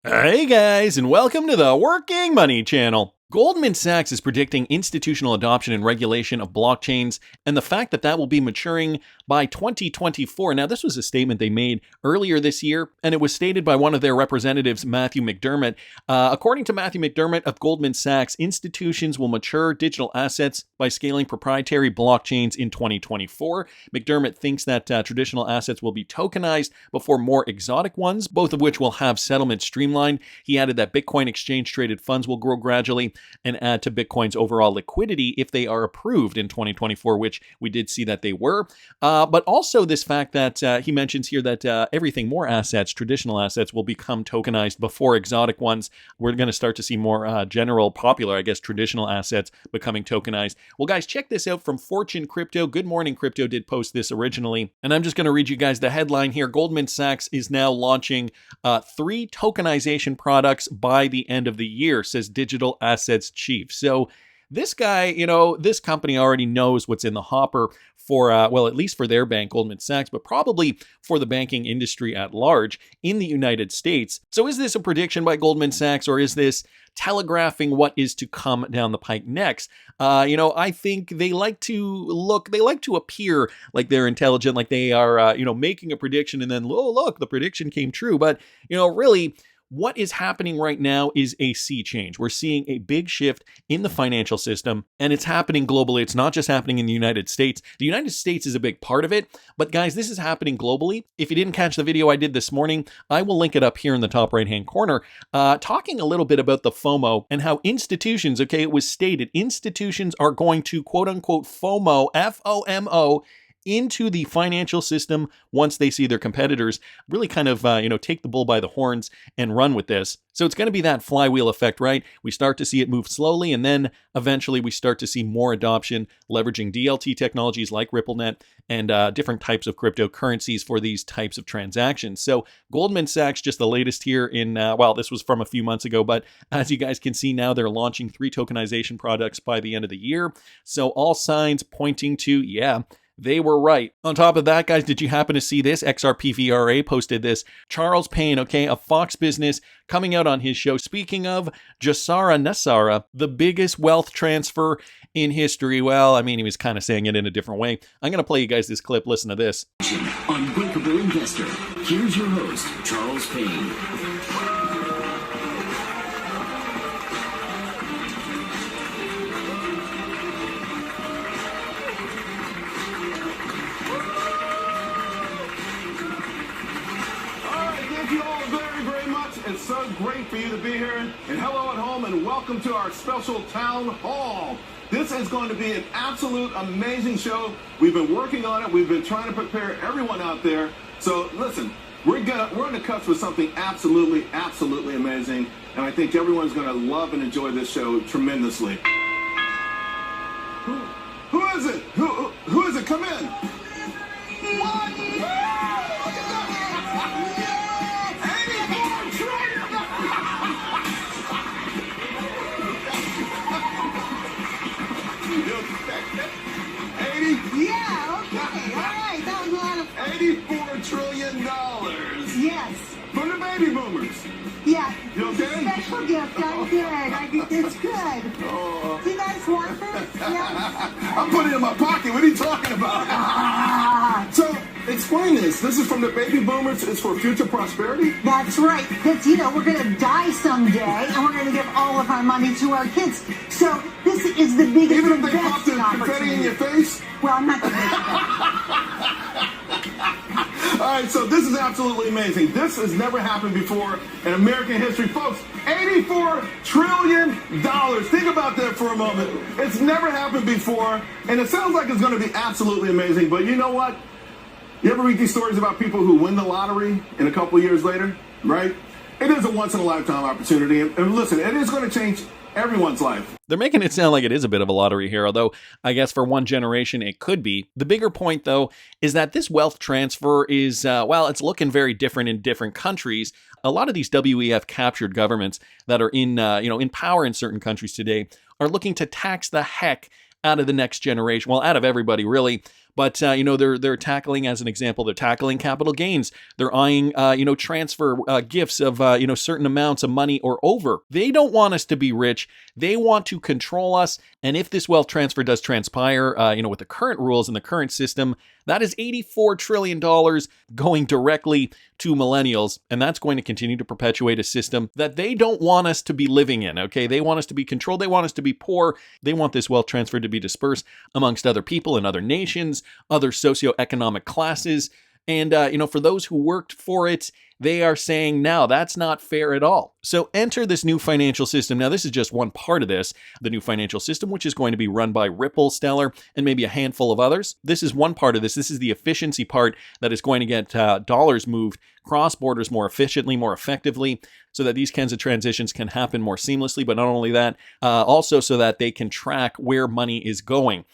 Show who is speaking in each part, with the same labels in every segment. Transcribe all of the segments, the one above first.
Speaker 1: Hey guys, and welcome to the Working Money Channel. Goldman Sachs is predicting institutional adoption and regulation of blockchains and the fact that that will be maturing by 2024. Now, this was a statement they made earlier this year, and it was stated by one of their representatives, Matthew McDermott. According to Matthew McDermott of Goldman Sachs, institutions will mature digital assets by scaling proprietary blockchains in 2024. McDermott thinks that traditional assets will be tokenized before more exotic ones, both of which will have settlement streamlined. He added that Bitcoin exchange-traded funds will grow gradually and add to Bitcoin's overall liquidity if they are approved in 2024, which we did see that they were. But also this fact that he mentions here that everything, more assets, traditional assets, will become tokenized before exotic ones. We're going to start to see more general, popular, I guess, traditional assets becoming tokenized. Well, guys, check this out from Fortune Crypto. Good Morning Crypto did post this originally, and I'm just going to read you guys the headline here. Goldman Sachs is now launching 3 tokenization products by the end of the year, says digital assets chief. So this guy, this company already knows what's in the hopper for, well, at least for their bank, Goldman Sachs, but probably for the banking industry at large in the United States. So is this a prediction by Goldman Sachs, or is this telegraphing what is to come down the pike next? I think they like to appear like they're intelligent, like they are, making a prediction and then, oh, look, the prediction came true. But, really, what is happening right now is a sea change. We're seeing a big shift in the financial system, and it's happening globally. It's not just happening in the United States. The United States is a big part of it, but guys, this is happening globally. If you didn't catch the video I did this morning, I will link it up here in the top right-hand corner, talking a little bit about the FOMO and how institutions, it was stated, institutions are going to quote-unquote FOMO, F-O-M-O, into the financial system once they see their competitors really kind of, take the bull by the horns and run with this. So it's going to be that flywheel effect, right? We start to see it move slowly, and then eventually we start to see more adoption, leveraging DLT technologies like RippleNet and different types of cryptocurrencies for these types of transactions. So Goldman Sachs, just the latest here in, this was from a few months ago, but as you guys can see now, they're launching 3 tokenization products by the end of the year. So all signs pointing to, they were right. On top of that, guys, did you happen to see this? XRP VRA posted this. Charles Payne, of Fox Business, coming out on his show, speaking of Jassara Nassara, the biggest wealth transfer in history. Well, he was kind of saying it in a different way. I'm going to play you guys this clip. Listen to this.
Speaker 2: Unbreakable Investor. Here's your host, Charles Payne.
Speaker 3: It's so great for you to be here, and hello at home, and welcome to our special town hall. This is going to be an absolute amazing show. We've been working on it. We've been trying to prepare everyone out there. So listen, we're on the cusp with something absolutely amazing, and I think everyone's going to love and enjoy this show tremendously. Who is it? Who is it? Come in. What? $84 trillion.
Speaker 4: Yes.
Speaker 3: From the baby boomers.
Speaker 4: Yeah.
Speaker 3: You okay?
Speaker 4: Special gift. I'm good. It's good.
Speaker 3: Oh.
Speaker 4: Do you guys want this? Yeah.
Speaker 3: I'm putting it in my pocket. What are you talking about? So, explain this. This is from the baby boomers. It's for future prosperity?
Speaker 4: That's right. Because, we're going to die someday, and we're going to give all of our money to our kids. So, this is the biggest
Speaker 3: Even if they pop the
Speaker 4: investing
Speaker 3: confetti
Speaker 4: opportunity.
Speaker 3: in your face?
Speaker 4: Well, I'm not going to make that.
Speaker 3: All right, so this is absolutely amazing. This has never happened before in American history. Folks, $84 trillion. Think about that for a moment. It's never happened before, and it sounds like it's going to be absolutely amazing. But you know what? You ever read these stories about people who win the lottery and a couple of years later, right? It is a once-in-a-lifetime opportunity. And listen, it is going to change everyone's life.
Speaker 1: They're making it sound like it is a bit of a lottery here, although I guess for one generation it could be. The bigger point, though, is that this wealth transfer is, it's looking very different in different countries. A lot of these WEF captured governments that are in power in certain countries today are looking to tax the heck out of the next generation. Well, out of everybody, really. But, they're tackling, as an example, they're tackling capital gains. They're eyeing, transfer gifts of, certain amounts of money or over. They don't want us to be rich. They want to control us. And if this wealth transfer does transpire, with the current rules and the current system, that is $84 trillion going directly to millennials. And that's going to continue to perpetuate a system that they don't want us to be living in, okay? They want us to be controlled. They want us to be poor. They want this wealth transfer to be dispersed amongst other people in other nations, other socioeconomic classes. And, for those who worked for it, they are saying, now that's not fair at all. So enter this new financial system. Now, this is just one part of this, the new financial system, which is going to be run by Ripple, Stellar, and maybe a handful of others. This is one part of this. This is the efficiency part that is going to get dollars moved cross borders more efficiently, more effectively, so that these kinds of transitions can happen more seamlessly. But not only that, also so that they can track where money is going.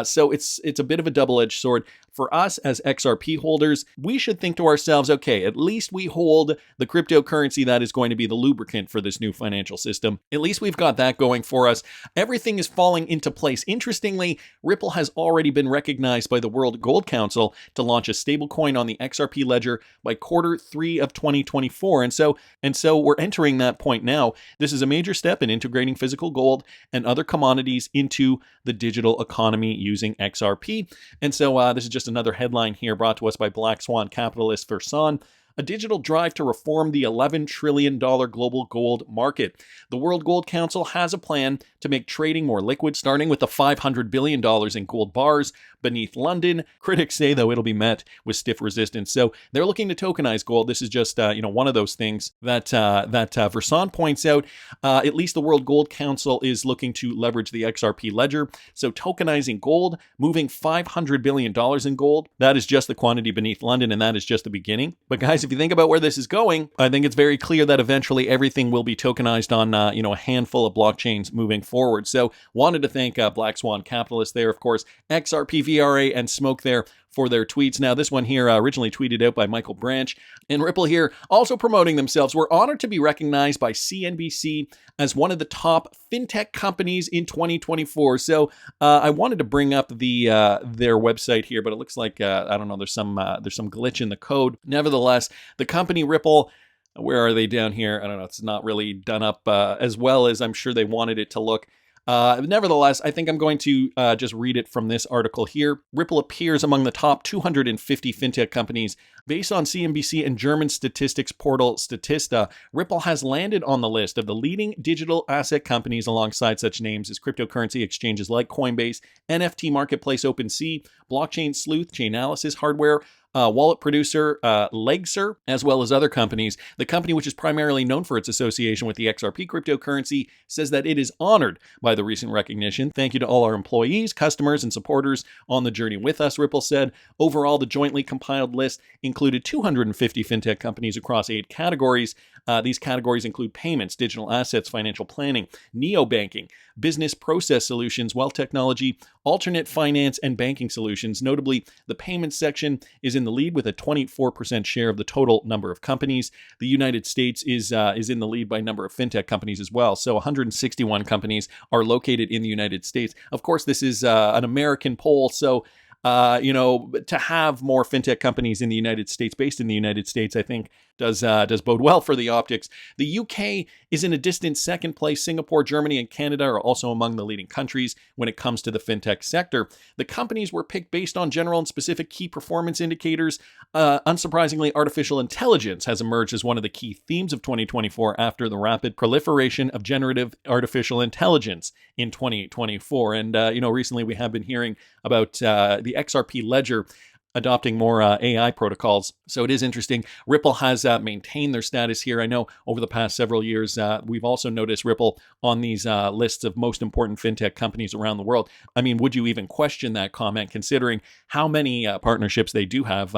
Speaker 1: So it's a bit of a double-edged sword. For us as XRP holders, we should think to ourselves, okay, at least we hold the cryptocurrency that is going to be the lubricant for this new financial system. At least we've got that going for us. Everything is falling into place. Interestingly, Ripple has already been recognized by the World Gold Council to launch a stablecoin on the XRP ledger by Q3 of 2024. And so we're entering that point now. This is a major step in integrating physical gold and other commodities into the digital economy using XRP. And so this is just another headline here brought to us by Black Swan capitalist Versan. A digital drive to reform the $11 trillion global gold market. The World Gold Council has a plan to make trading more liquid, starting with the $500 billion in gold bars beneath London. Critics say, though, it'll be met with stiff resistance. So they're looking to tokenize gold. This is just, one of those things that Versan points out. At least the World Gold Council is looking to leverage the XRP ledger. So tokenizing gold, moving $500 billion in gold, that is just the quantity beneath London, and that is just the beginning. But guys, if you think about where this is going, I think it's very clear that eventually everything will be tokenized on, a handful of blockchains moving forward. So wanted to thank Black Swan Capitalist there, of course, XRP, VRA, and Smoke there for their tweets. Now, this one here originally tweeted out by Michael Branch. And Ripple here also promoting themselves. We're honored to be recognized by CNBC as one of the top fintech companies in 2024. So I wanted to bring up their website here, but it looks like, I don't know, there's some glitch in the code. Nevertheless, the company Ripple, where are they down here? I don't know. It's not really done up as well as I'm sure they wanted it to look. Nevertheless, I think I'm going to just read it from this article here. Ripple appears among the top 250 fintech companies. Based on CNBC and German statistics portal Statista, Ripple has landed on the list of the leading digital asset companies alongside such names as cryptocurrency exchanges like Coinbase, NFT marketplace OpenSea, blockchain sleuth, Chainalysis hardware, wallet producer Legser, as well as other companies. The company, which is primarily known for its association with the XRP cryptocurrency, says that it is honored by the recent recognition. Thank you to all our employees, customers, and supporters on the journey with us, Ripple said. Overall, the jointly compiled list included 250 fintech companies across 8 categories. These categories include payments, digital assets, financial planning, neobanking, business process solutions, wealth technology, alternate finance, and banking solutions. Notably, the payments section is in the lead with a 24% share of the total number of companies. The United States is in the lead by number of fintech companies as well. So 161 companies are located in the United States. Of course, this is an American poll, so to have more fintech companies in the United States, based in the United States, I think does bode well for the optics. The UK is in a distant second place. Singapore, Germany, and Canada are also among the leading countries when it comes to the fintech sector. The companies were picked based on general and specific key performance indicators. Unsurprisingly, artificial intelligence has emerged as one of the key themes of 2024 after the rapid proliferation of generative artificial intelligence in 2024. And, recently we have been hearing about the XRP ledger adopting more AI protocols. So it is interesting. Ripple has maintained their status here. I know over the past several years, we've also noticed Ripple on these lists of most important fintech companies around the world. I mean, would you even question that comment considering how many partnerships they do have?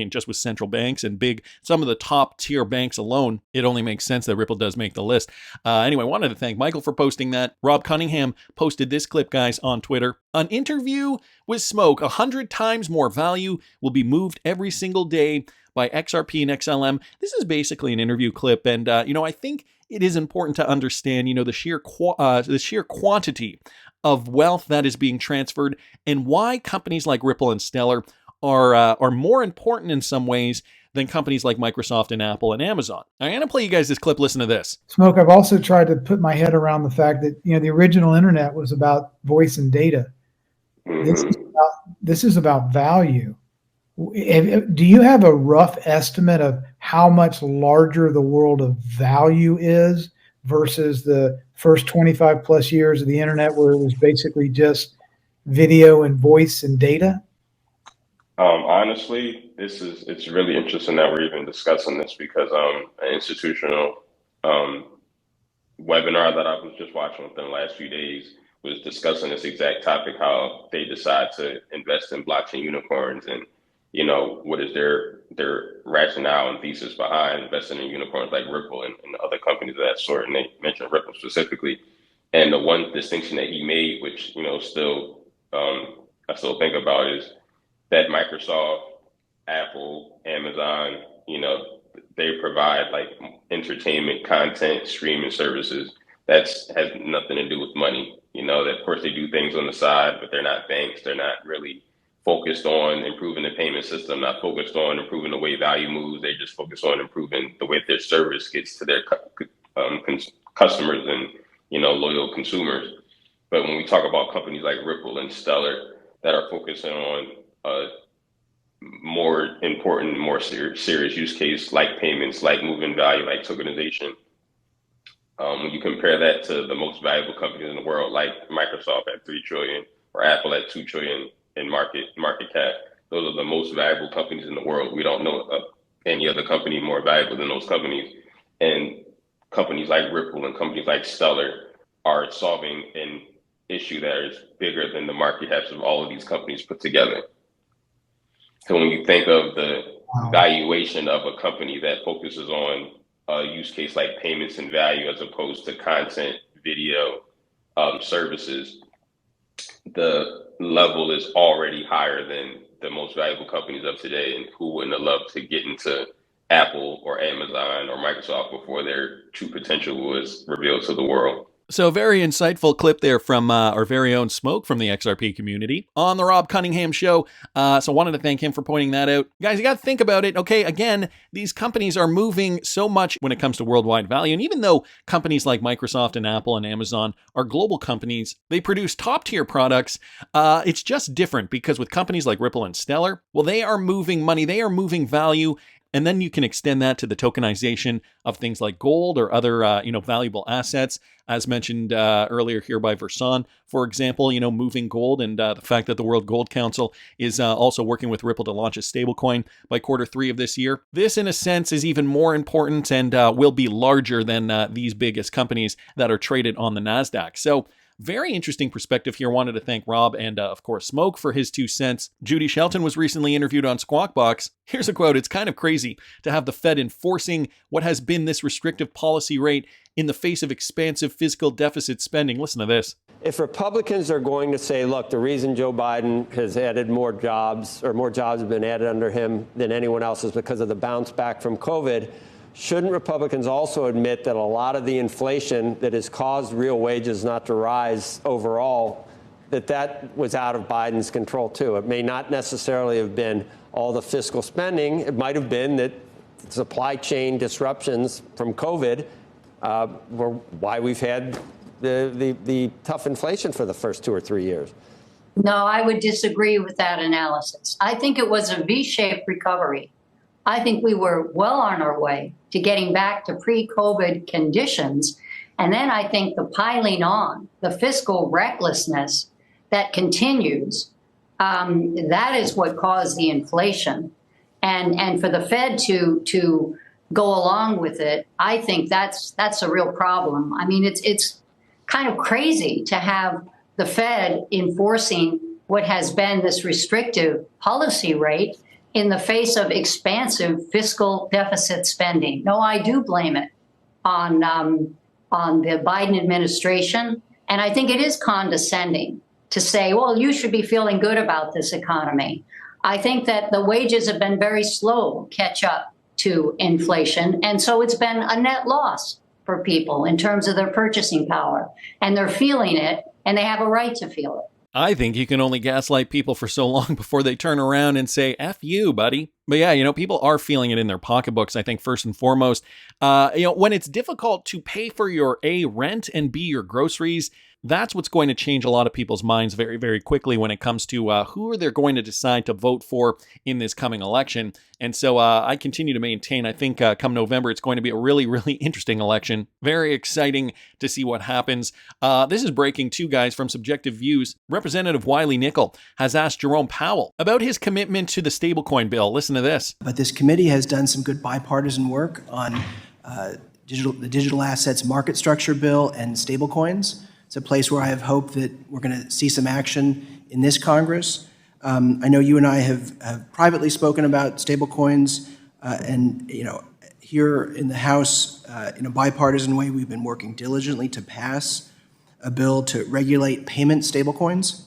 Speaker 1: Just with central banks and some of the top tier banks alone, it only makes sense that Ripple does make the list. Anyway, I wanted to thank Michael for posting that. Rob Cunningham posted this clip, guys, on Twitter. An interview with Smoke, 100 times more value will be moved every single day by XRP and XLM. This is basically an interview clip, and I think it is important to understand, the sheer quantity of wealth that is being transferred, and why companies like Ripple and Stellar are more important in some ways than companies like Microsoft and Apple and Amazon. I'm going to play you guys this clip. Listen to this.
Speaker 5: Smoke, I've also tried to put my head around the fact that, the original internet was about voice and data. This is about value. Do you have a rough estimate of how much larger the world of value is versus the first 25 plus years of the internet, where it was basically just video and voice and data?
Speaker 6: Honestly, it's really interesting that we're even discussing this, because an institutional webinar that I was just watching within the last few days was discussing this exact topic, how they decide to invest in blockchain unicorns, and what is their rationale and thesis behind investing in unicorns like Ripple and other companies of that sort. And they mentioned Ripple specifically. And the one distinction that he made, which still I still think about, is that Microsoft, Apple, Amazon, they provide like entertainment, content, streaming services. That has nothing to do with money. That of course they do things on the side, but they're not banks. They're not really focused on improving the payment system, not focused on improving the way value moves. They just focus on improving the way their service gets to their customers and loyal consumers. But when we talk about companies like Ripple and Stellar that are focusing on more important, more serious use case like payments, like moving value, like tokenization, when you compare that to the most valuable companies in the world, like Microsoft at $3 trillion or Apple at $2 trillion in market cap, those are the most valuable companies in the world. We don't know of any other company more valuable than those companies. And companies like Ripple and companies like Stellar are solving an issue that is bigger than the market caps of all of these companies put together. So when you think of the valuation of a company that focuses on a use case like payments and value, as opposed to content, video, services, the level is already higher than the most valuable companies of today. And who wouldn't have loved to get into Apple or Amazon or Microsoft before their true potential was revealed to the world?
Speaker 1: So very insightful clip there from our very own Smoke from the XRP community on the Rob Cunningham show. So wanted to thank him for pointing that out. Guys, you got to think about it. Okay, again, these companies are moving so much when it comes to worldwide value. And even though companies like Microsoft and Apple and Amazon are global companies, they produce top tier products. It's just different because with companies like Ripple and Stellar, well, they are moving money, they are moving value. And then you can extend that to the tokenization of things like gold or other, valuable assets, as mentioned earlier here by Versan, for example, moving gold, and the fact that the World Gold Council is also working with Ripple to launch a stablecoin by Q3 of this year. This, in a sense, is even more important and will be larger than these biggest companies that are traded on the NASDAQ. So very interesting perspective here. Wanted to thank Rob and, of course, Smoke for his 2 cents. Judy Shelton was recently interviewed on Squawk Box. Here's a quote. "It's kind of crazy to have the Fed enforcing what has been this restrictive policy rate in the face of expansive fiscal deficit spending." Listen to this.
Speaker 7: If Republicans are going to say, look, the reason Joe Biden has added more jobs, or more jobs have been added under him than anyone else, is because of the bounce back from COVID, shouldn't Republicans also admit that a lot of the inflation that has caused real wages not to rise overall, that was out of Biden's control, too? It may not necessarily have been all the fiscal spending. It might have been that supply chain disruptions from COVID were why we've had the tough inflation for the first 2 or 3 years.
Speaker 8: No, I would disagree with that analysis. I think it was a V-shaped recovery. I think we were well on our way to getting back to pre-COVID conditions. And then I think the piling on, the fiscal recklessness that continues, that is what caused the inflation. And for the Fed to go along with it, I think that's a real problem. I mean, it's kind of crazy to have the Fed enforcing what has been this restrictive policy rate in the face of expansive fiscal deficit spending. No, I do blame it on the Biden administration. And I think it is condescending to say, well, you should be feeling good about this economy. I think that the wages have been very slow to catch up to inflation. And so it's been a net loss for people in terms of their purchasing power, and they're feeling it, and they have a right to feel it.
Speaker 1: I think you can only gaslight people for so long before they turn around and say, F you, buddy. But yeah, people are feeling it in their pocketbooks, I think, first and foremost. When it's difficult to pay for your A, rent, and B, your groceries, that's what's going to change a lot of people's minds very, very quickly when it comes to who are they going to decide to vote for in this coming election. And so I continue to maintain, I think come November, it's going to be a really, really interesting election. Very exciting to see what happens. This is breaking too, guys, from Subjective Views. Representative Wiley Nickel has asked Jerome Powell about his commitment to the stablecoin bill. Listen to this.
Speaker 9: But this committee has done some good bipartisan work on the digital assets market structure bill and stablecoins. It's a place where I have hope that we're going to see some action in this Congress. I know you and I have privately spoken about stablecoins, and here in the House, in a bipartisan way, we've been working diligently to pass a bill to regulate payment stablecoins.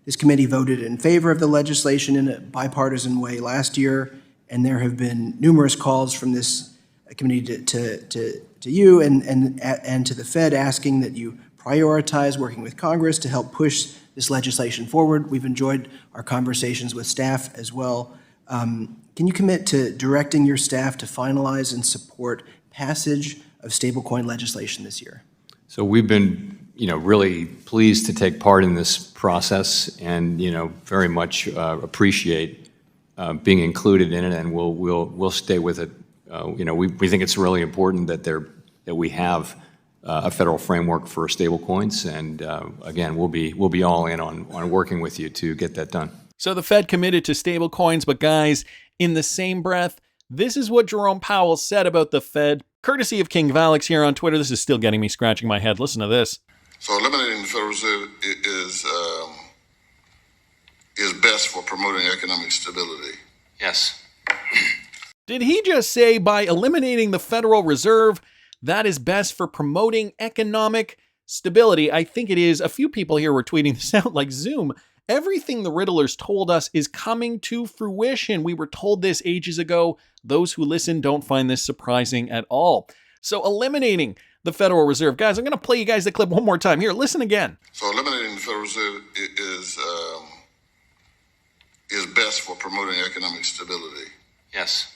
Speaker 9: This committee voted in favor of the legislation in a bipartisan way last year, and there have been numerous calls from this committee to you and to the Fed asking that you prioritize working with Congress to help push this legislation forward. We've enjoyed our conversations with staff as well. Can you commit to directing your staff to finalize and support passage of stablecoin legislation this year?
Speaker 10: So we've been, really pleased to take part in this process, and very much appreciate being included in it, and we'll stay with it. We think it's really important that we have a federal framework for stablecoins, and again, we'll be all in on working with you to get that done.
Speaker 1: So the Fed committed to stablecoins, but guys, in the same breath, this is what Jerome Powell said about the Fed, courtesy of King Valix here on Twitter. This is still getting me scratching my head. Listen to this.
Speaker 11: So eliminating the Federal Reserve is best for promoting economic stability.
Speaker 10: Yes.
Speaker 1: Did he just say by eliminating the Federal Reserve, that is best for promoting economic stability? I think it is. A few people here were tweeting this out like Zoom. Everything the Riddlers told us is coming to fruition. We were told this ages ago. Those who listen don't find this surprising at all. So eliminating the Federal Reserve. Guys, I'm going to play you guys the clip one more time. Here, listen again.
Speaker 11: So eliminating the Federal Reserve is best for promoting economic stability.
Speaker 10: Yes.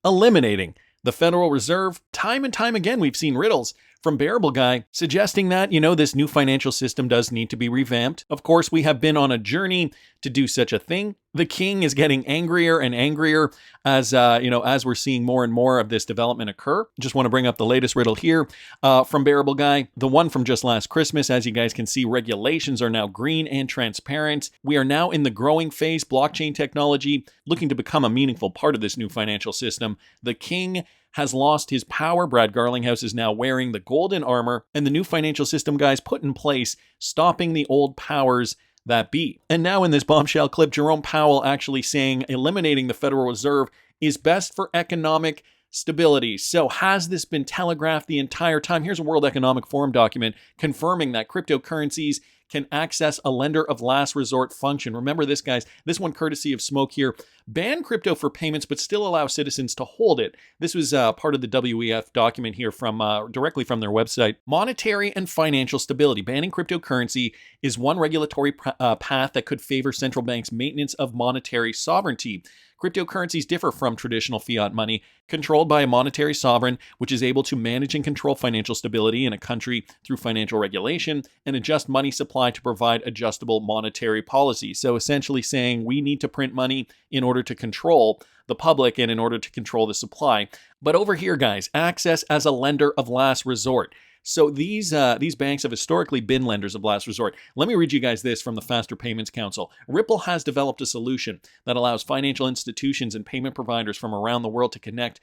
Speaker 1: Eliminating the Federal Reserve. Time and time again, we've seen riddles from Bearable Guy suggesting that, this new financial system does need to be revamped. Of course, we have been on a journey to do such a thing. The king is getting angrier and angrier as we're seeing more and more of this development occur. Just want to bring up the latest riddle here from Bearable Guy, the one from just last Christmas. As you guys can see, regulations are now green and transparent. We are now in the growing phase, blockchain technology looking to become a meaningful part of this new financial system. The king has lost his power. Brad Garlinghouse is now wearing the golden armor, and the new financial system, guys, put in place, stopping the old powers that be. And now in this bombshell clip, Jerome Powell actually saying eliminating the Federal Reserve is best for economic stability. So has this been telegraphed the entire time? Here's a World Economic Forum document confirming that cryptocurrencies can access a lender of last resort function. Remember this, guys. This one courtesy of Smoke here. Ban crypto for payments, but still allow citizens to hold it. This was part of the WEF document here from directly from their website. Monetary and financial stability. Banning cryptocurrency is one regulatory path that could favor central banks' maintenance of monetary sovereignty. Cryptocurrencies differ from traditional fiat money, controlled by a monetary sovereign, which is able to manage and control financial stability in a country through financial regulation and adjust money supply to provide adjustable monetary policy. So essentially saying we need to print money in order to control the public and in order to control the supply. But over here, guys, access as a lender of last resort. So these banks have historically been lenders of last resort. Let me read you guys this from the Faster Payments Council. Ripple has developed a solution that allows financial institutions and payment providers from around the world to connect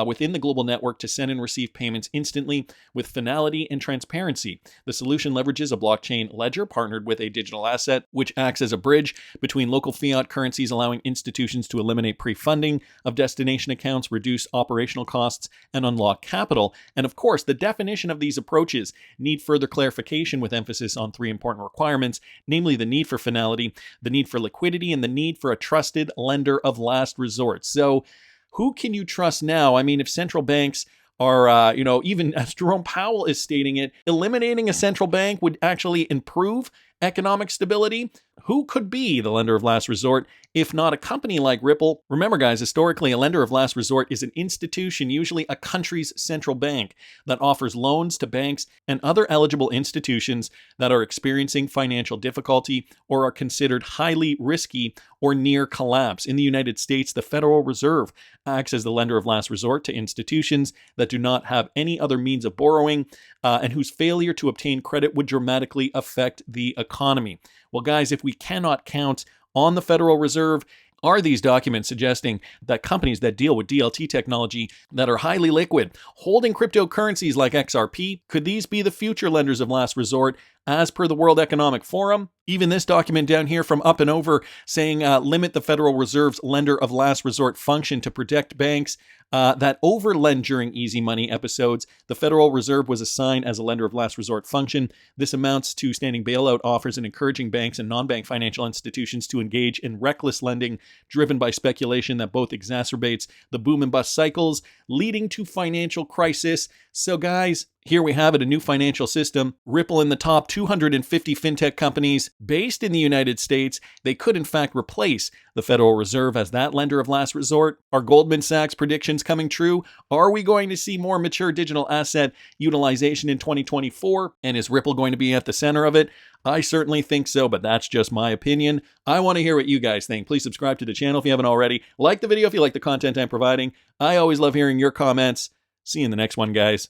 Speaker 1: within the global network to send and receive payments instantly with finality and transparency. The solution leverages a blockchain ledger partnered with a digital asset, which acts as a bridge between local fiat currencies, allowing institutions to eliminate pre-funding of destination accounts, reduce operational costs, and unlock capital. And of course, the definition of these approaches need further clarification with emphasis on three important requirements, namely the need for finality, the need for liquidity, and the need for a trusted lender of last resort. So who can you trust now? I mean, if central banks are, even as Jerome Powell is stating it, eliminating a central bank would actually improve economic stability. Who could be the lender of last resort if not a company like Ripple? Remember, guys, historically, a lender of last resort is an institution, usually a country's central bank, that offers loans to banks and other eligible institutions that are experiencing financial difficulty or are considered highly risky or near collapse. In the United States, the Federal Reserve acts as the lender of last resort to institutions that do not have any other means of borrowing and whose failure to obtain credit would dramatically affect the economy. Well, guys, if we cannot count on the Federal Reserve, are these documents suggesting that companies that deal with DLT technology that are highly liquid, holding cryptocurrencies like XRP, could these be the future lenders of last resort as per the World Economic Forum? Even this document down here from Up and Over saying limit the Federal Reserve's lender of last resort function to protect banks that overlend during easy money episodes. The Federal Reserve was assigned as a lender of last resort function. This amounts to standing bailout offers and encouraging banks and non-bank financial institutions to engage in reckless lending driven by speculation that both exacerbates the boom and bust cycles, leading to financial crisis. So guys, here we have it, a new financial system. Ripple in the top 250 fintech companies based in the United States. They could in fact replace the Federal Reserve as that lender of last resort. Are Goldman Sachs predictions coming true? Are we going to see more mature digital asset utilization in 2024? And is Ripple going to be at the center of it? I certainly think so, but that's just my opinion. I want to hear what you guys think. Please subscribe to the channel if you haven't already. Like the video if you like the content I'm providing. I always love hearing your comments. See you in the next one, guys.